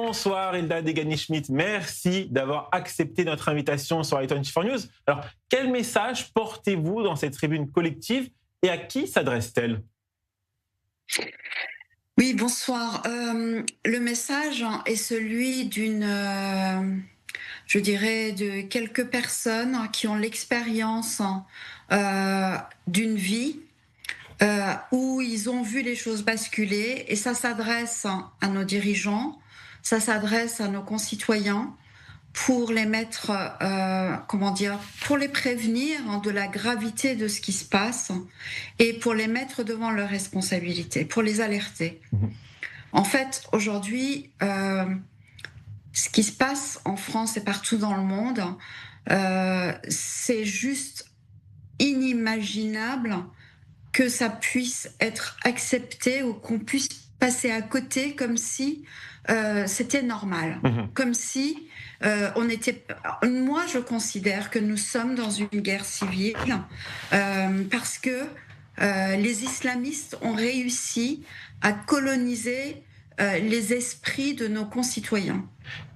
Bonsoir Hilda Degani-Schmidt, merci d'avoir accepté notre invitation sur i24 News. Alors, quel message portez-vous dans cette tribune collective et à qui s'adresse-t-elle ? Oui, bonsoir. Le message est celui je dirais, de quelques personnes qui ont l'expérience d'une vie où ils ont vu les choses basculer, et ça s'adresse à nos dirigeants, ça s'adresse à nos concitoyens pour les mettre, pour les prévenir de la gravité de ce qui se passe et pour les mettre devant leurs responsabilités, pour les alerter. En fait, aujourd'hui, ce qui se passe en France et partout dans le monde, c'est juste inimaginable que ça puisse être accepté ou qu'on puisse passer à côté comme si c'était normal, comme si on était. Moi, je considère que nous sommes dans une guerre civile parce que les islamistes ont réussi à coloniser les esprits de nos concitoyens.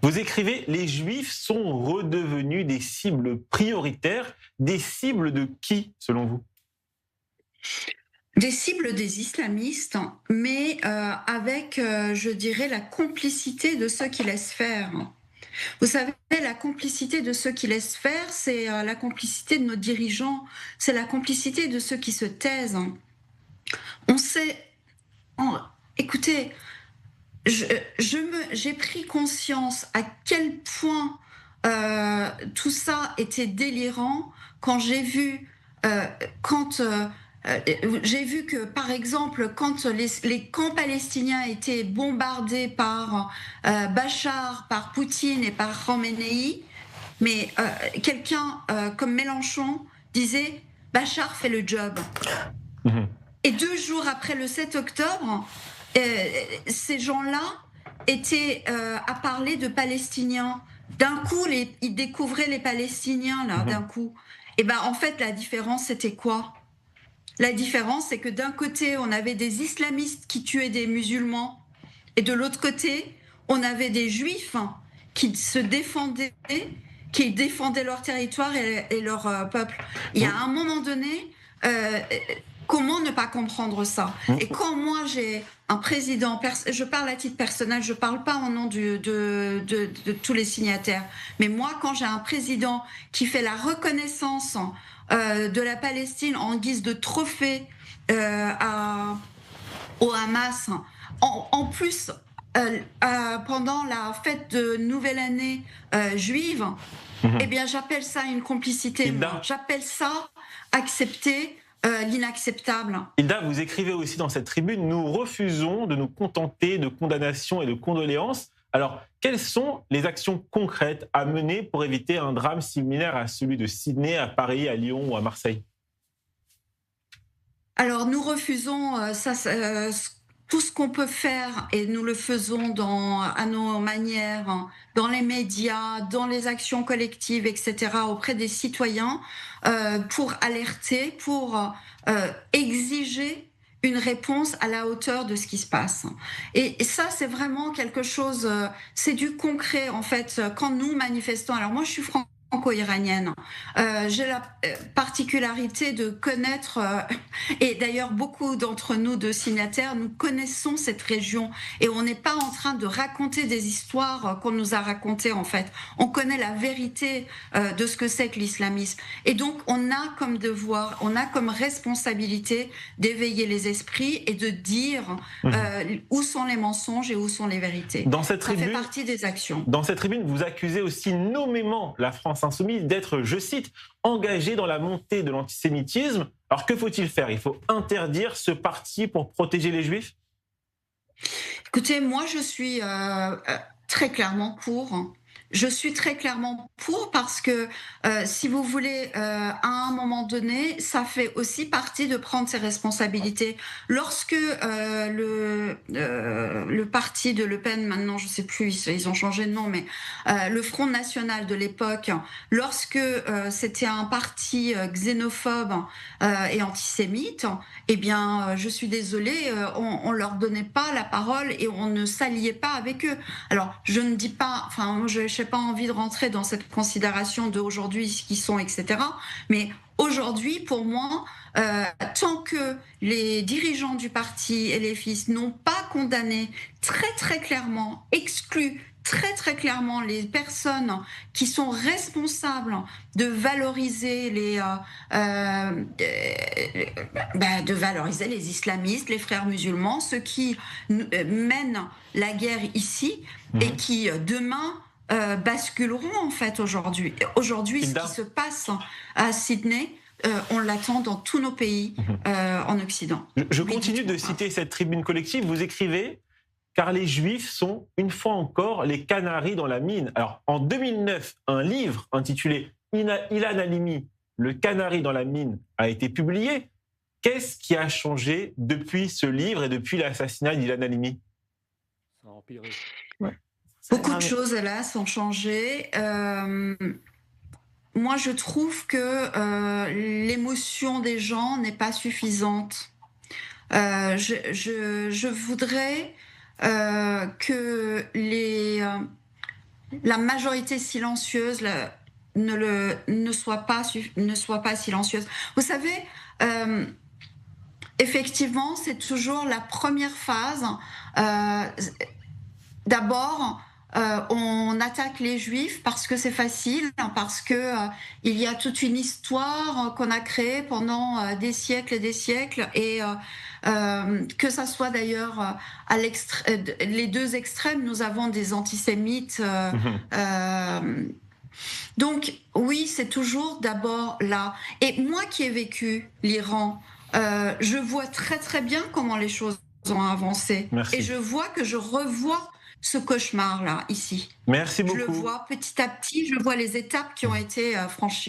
Vous écrivez « Les Juifs sont redevenus des cibles prioritaires ». Des cibles de qui, selon vous ? Des cibles des islamistes, mais avec, je dirais, la complicité de ceux qui laissent faire. Vous savez, la complicité de ceux qui laissent faire, c'est la complicité de nos dirigeants, c'est la complicité de ceux qui se taisent. On sait... Écoutez, j'ai pris conscience à quel point tout ça était délirant quand j'ai vu j'ai vu que, par exemple, quand les camps palestiniens étaient bombardés par Bachar, par Poutine et par Khamenei, mais quelqu'un comme Mélenchon disait « Bachar fait le job ». Et 2 jours après le 7 octobre, ces gens-là étaient à parler de Palestiniens. D'un coup, ils découvraient les Palestiniens, là, d'un coup. Et ben, en fait, la différence, c'était quoi ? La différence, c'est que d'un côté, on avait des islamistes qui tuaient des musulmans, et de l'autre côté, on avait des juifs qui se défendaient, qui défendaient leur territoire et leur peuple. Il y a un moment donné, comment ne pas comprendre ça ? Et quand moi j'ai un président, je parle à titre personnel, je parle pas au nom de tous les signataires, mais moi quand j'ai un président qui fait la reconnaissance de la Palestine en guise de trophée au Hamas, en plus pendant la fête de Nouvelle Année juive, eh bien j'appelle ça une complicité. J'appelle ça accepter l'inacceptable. Hilda, vous écrivez aussi dans cette tribune « Nous refusons de nous contenter de condamnations et de condoléances ». Alors, quelles sont les actions concrètes à mener pour éviter un drame similaire à celui de Sydney, à Paris, à Lyon ou à Marseille ? Alors, nous refusons tout ce qu'on peut faire, et nous le faisons à nos manières, dans les médias, dans les actions collectives, etc., auprès des citoyens, pour alerter, pour exiger une réponse à la hauteur de ce qui se passe. Et ça, c'est vraiment quelque chose, c'est du concret, en fait, quand nous manifestons. Alors moi, je suis franco-iranienne. J'ai la particularité de connaître, et d'ailleurs beaucoup d'entre nous de signataires, nous connaissons cette région, et on n'est pas en train de raconter des histoires qu'on nous a racontées, en fait. On connaît la vérité de ce que c'est que l'islamisme. Et donc on a comme devoir, on a comme responsabilité d'éveiller les esprits et de dire où sont les mensonges et où sont les vérités. Ça fait partie des actions. Dans cette tribune, vous accusez aussi nommément la France insoumise d'être, je cite, engagée dans la montée de l'antisémitisme. Alors que faut-il faire ? Il faut interdire ce parti pour protéger les Juifs ? Écoutez, moi je suis très clairement pour Je suis très clairement pour parce que, si vous voulez, à un moment donné, ça fait aussi partie de prendre ses responsabilités. Lorsque, le parti de Le Pen, maintenant je sais plus, ils ont changé de nom, mais, le Front national de l'époque, lorsque, c'était un parti, xénophobe, et antisémite, eh bien, je suis désolée, on leur donnait pas la parole et on ne s'alliait pas avec eux. Alors, je ne dis pas, enfin, moi, je n'ai pas envie de rentrer dans cette considération d'aujourd'hui, ce qu'ils sont, etc. Mais aujourd'hui, pour moi, tant que les dirigeants du parti et les fils n'ont pas condamné très très clairement, exclu très très clairement les personnes qui sont responsables de valoriser de valoriser les islamistes, les frères musulmans, ceux qui mènent la guerre ici et Mhm. qui demain basculeront en fait aujourd'hui. Aujourd'hui, ce qui Hilda. se passe à Sydney, on l'attend dans tous nos pays Mhm. en Occident. Je Oui, continue de dites-moi. citer cette tribune collective. Vous écrivez car les Juifs sont, une fois encore, les canaris dans la mine. Alors, en 2009, un livre intitulé Ilan Halimi, Le canari dans la mine, a été publié. Qu'est-ce qui a changé depuis ce livre et depuis l'assassinat d'Ilan Halimi? Ça a empiré. Ouais. Beaucoup de choses, hélas, ont changé. Moi, je trouve que l'émotion des gens n'est pas suffisante. Je voudrais que la majorité silencieuse ne soit pas silencieuse. Vous savez, euh, effectivement, c'est toujours la première phase. Euh, D'abord, on attaque les Juifs parce que c'est facile, parce que il y a toute une histoire qu'on a créée pendant des siècles et des siècles, et que ça soit d'ailleurs les deux extrêmes, nous avons des antisémites. Mhm. Donc oui, c'est toujours d'abord là. Et moi qui ai vécu l'Iran, je vois très très bien comment les choses ont avancé. Et Merci. je vois que je revois ce cauchemar-là, ici. Merci Je le beaucoup. vois petit à petit, je vois les étapes qui ont été franchies.